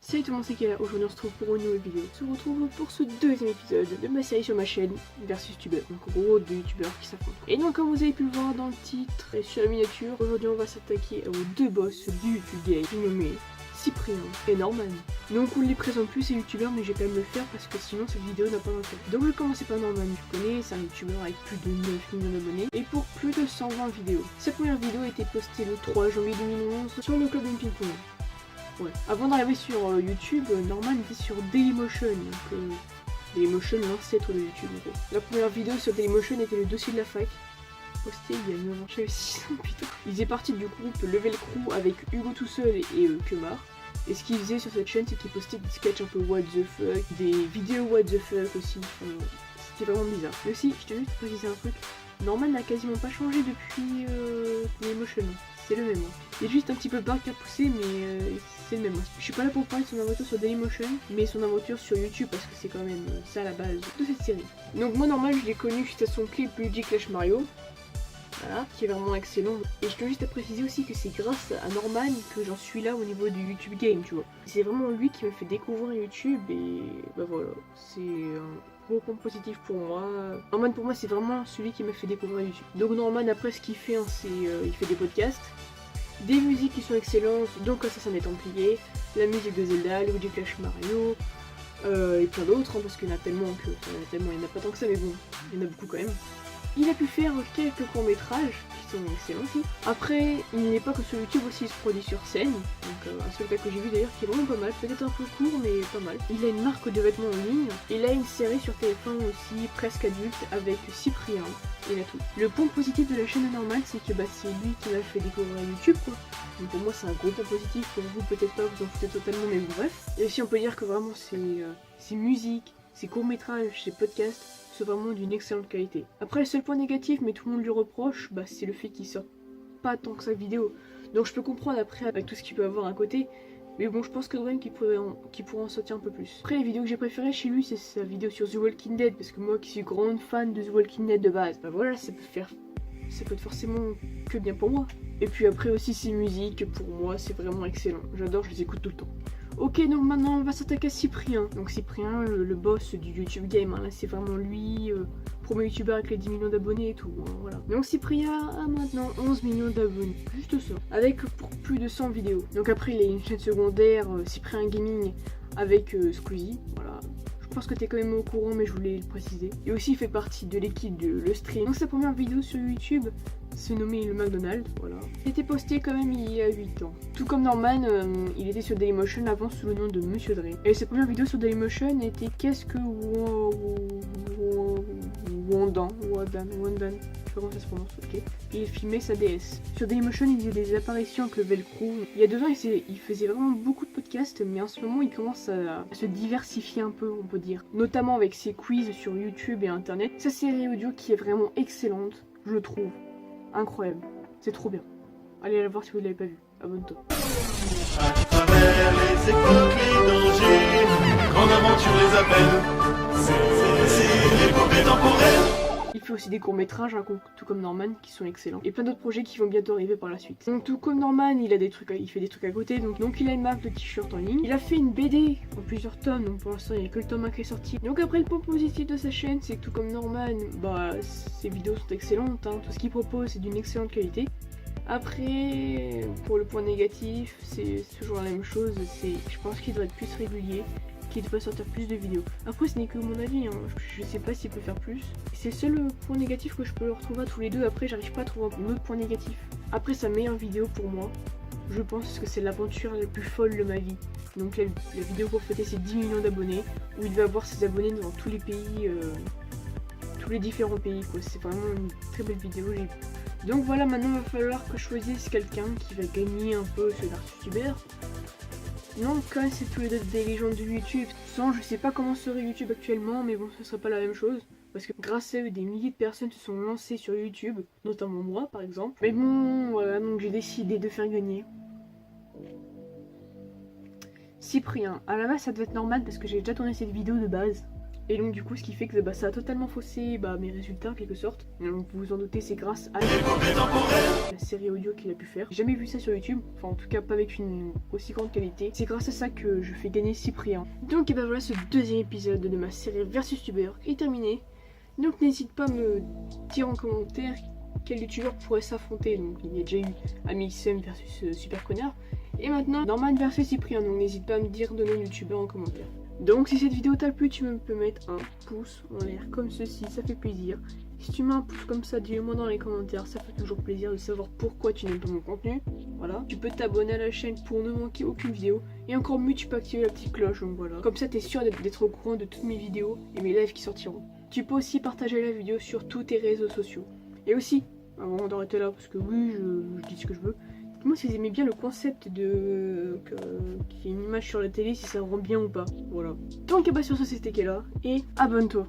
Salut tout le monde, c'est Kayla. Aujourd'hui on se retrouve pour une nouvelle vidéo. On se retrouve pour ce deuxième épisode de ma série sur ma chaîne versus youtubeur. Donc en gros deux youtubeurs qui s'affrontent. Et donc comme vous avez pu le voir dans le titre et sur la miniature, aujourd'hui on va s'attaquer aux deux boss du YouTube game nommés Cyprien et Norman. Donc on ne les présente plus ces youtubeurs, mais je vais quand même le faire parce que sinon cette vidéo n'a pas d'intérêt. Donc je vais commencer par Norman, tu connais, c'est un youtubeur avec plus de 9 millions d'abonnés et pour plus de 120 vidéos. Sa première vidéo a été postée le 3 janvier 2011 sur le club Ping Pong. Ouais. Avant d'arriver sur YouTube, Norman était sur Dailymotion, donc Dailymotion, l'ancêtre de YouTube en gros. La première vidéo sur Dailymotion était le dossier de la fac, posté il y a 9 ans, j'avais 6 ans putain. Il faisait partie du groupe Level Crew avec Hugo tout seul et Kemar. Et ce qu'il faisait sur cette chaîne, c'est qu'il postait des sketchs un peu what the fuck, des vidéos what the fuck aussi, c'était vraiment bizarre. Mais aussi, je te juste préciser un truc, Norman n'a quasiment pas changé depuis Dailymotion, c'est le même. Il y a juste un petit peu barre qui a poussé, mais c'est le même. Je suis pas là pour parler de son aventure sur Dailymotion, mais son aventure sur YouTube, parce que c'est quand même ça la base de cette série. Donc moi Norman, je l'ai connu suite à son clip Luigi Clash Mario. Voilà, qui est vraiment excellent. Et je tiens juste à préciser aussi que c'est grâce à Norman que j'en suis là au niveau du YouTube game, tu vois. C'est vraiment lui qui m'a fait découvrir YouTube et bah voilà, c'est un gros point positif pour moi. Norman pour moi c'est vraiment celui qui m'a fait découvrir YouTube. Donc Norman après ce qu'il fait, hein, c'est il fait des podcasts, des musiques qui sont excellentes, donc Assassin des Templiers, la musique de Zelda, Luigi Clash Mario, et plein d'autres, hein, parce qu'il y en a tellement il n'y en a pas tant que ça, mais bon, il y en a beaucoup quand même. Il a pu faire quelques courts-métrages qui sont excellents aussi. Après, il n'est pas que sur YouTube aussi, il se produit sur scène. Donc un spectacle que j'ai vu d'ailleurs qui est vraiment pas mal, peut-être un peu court mais pas mal. Il a une marque de vêtements en ligne. Il a une série sur TF1 aussi, presque adulte, avec Cyprien. Il a tout. Le point positif de la chaîne de Norman, c'est que c'est lui qui m'a fait découvrir YouTube quoi. Donc pour moi c'est un gros point positif, pour vous peut-être pas, vous en foutez totalement, mais bref. Et aussi on peut dire que vraiment ses musiques, ses courts-métrages, ses podcasts, c'est vraiment d'une excellente qualité. Après le seul point négatif, mais tout le monde lui reproche, c'est le fait qu'il sort pas tant que sa vidéo. Donc je peux comprendre après avec tout ce qu'il peut avoir à côté, mais bon je pense que même qu'il pourrait en sortir un peu plus. Après les vidéos que j'ai préférées chez lui c'est sa vidéo sur The Walking Dead, parce que moi qui suis grande fan de The Walking Dead de base, voilà ça peut être forcément que bien pour moi. Et puis après aussi ses musiques, pour moi c'est vraiment excellent, j'adore, je les écoute tout le temps. Ok, donc maintenant on va s'attaquer à Cyprien. Donc Cyprien, le boss du YouTube game, hein. Là c'est vraiment lui, premier youtubeur avec les 10 millions d'abonnés et tout, hein, voilà. Donc Cyprien a maintenant 11 millions d'abonnés, juste ça, avec pour plus de 100 vidéos. Donc après il a une chaîne secondaire, Cyprien Gaming, avec Squeezie, voilà. Je pense que t'es quand même au courant, mais je voulais le préciser. Et aussi il fait partie de l'équipe de Le Stream. Donc sa première vidéo sur YouTube se nommait le McDonald's, voilà. Il était posté quand même il y a 8 ans. Tout comme Norman, il était sur Dailymotion avant sous le nom de Monsieur Dre. Et sa première vidéo sur Dailymotion était Qu'est-ce que Wandan, je sais pas comment ça se prononce, ok. Et il filmait sa DS. Sur Dailymotion, il faisait des apparitions avec le Velcro. Il y a 2 ans, il faisait vraiment beaucoup de podcasts, mais en ce moment, il commence à se diversifier un peu, on peut dire. Notamment avec ses quiz sur YouTube et Internet. Sa série audio qui est vraiment excellente, je trouve. Incroyable, c'est trop bien. Allez la voir si vous ne l'avez pas vu, abonne-toi. À travers les époques, les dangers, grande aventure les appelle, c'est l'épopée temporelle. Il fait aussi des courts-métrages, hein, tout comme Norman, qui sont excellents. Et plein d'autres projets qui vont bientôt arriver par la suite. Donc tout comme Norman, il fait des trucs à côté, donc il a une marque de t-shirt en ligne. Il a fait une BD en plusieurs tomes, donc pour l'instant il n'y a que le tome 1 qui est sorti. Donc après le point positif de sa chaîne, c'est que tout comme Norman, ses vidéos sont excellentes, hein. Tout ce qu'il propose c'est d'une excellente qualité. Après, pour le point négatif, c'est toujours la même chose, je pense qu'il devrait être plus régulier, qu'il devrait sortir plus de vidéos. Après ce n'est que mon avis, hein. Je sais pas s'il peut faire plus. C'est le seul point négatif que je peux retrouver à tous les deux, après j'arrive pas à trouver un autre point négatif. Après sa meilleure vidéo pour moi, je pense que c'est l'aventure la plus folle de ma vie. Donc la vidéo pour fêter ses 10 millions d'abonnés, où il va avoir ses abonnés dans tous les pays, tous les différents pays quoi. C'est vraiment une très belle vidéo. Donc voilà, maintenant il va falloir que je choisisse quelqu'un qui va gagner un peu ce Dark YouTuber. Non, quand c'est tous les deux des légendes de YouTube. Sans, je sais pas comment serait YouTube actuellement, mais bon, ce serait pas la même chose. Parce que grâce à eux, des milliers de personnes se sont lancées sur YouTube, notamment moi par exemple. Mais bon, voilà, donc j'ai décidé de faire gagner Cyprien. À la base, ça devait être normal parce que j'ai déjà tourné cette vidéo de base. Et donc du coup ce qui fait que bah, ça a totalement faussé mes résultats en quelque sorte. Et donc vous vous en doutez, c'est grâce à la série audio qu'il a pu faire. J'ai jamais vu ça sur YouTube, enfin en tout cas pas avec une aussi grande qualité. C'est grâce à ça que je fais gagner Cyprien. Donc et bah voilà, ce deuxième épisode de ma série Versus Tuber est terminé. Donc n'hésite pas à me dire en commentaire quel youtubeur pourrait s'affronter. Donc il y a déjà eu AmiXM versus Super Connard. Et maintenant Norman versus Cyprien. Donc n'hésite pas à me dire de nos youtubeurs en commentaire. Donc si cette vidéo t'a plu, tu peux mettre un pouce en l'air comme ceci, ça fait plaisir. Si tu mets un pouce comme ça, dis-le-moi dans les commentaires, ça fait toujours plaisir de savoir pourquoi tu n'aimes pas mon contenu. Voilà, tu peux t'abonner à la chaîne pour ne manquer aucune vidéo. Et encore mieux, tu peux activer la petite cloche, donc voilà. Comme ça, t'es sûr d'être au courant de toutes mes vidéos et mes lives qui sortiront. Tu peux aussi partager la vidéo sur tous tes réseaux sociaux. Et aussi, avant d'arrêter là, parce que oui, je dis ce que je veux. Moi, si vous aimez bien le concept de qu'il y ait une image sur la télé, si ça rend bien ou pas. Voilà. Donc, sur ce, c'était Kella, et abonne-toi.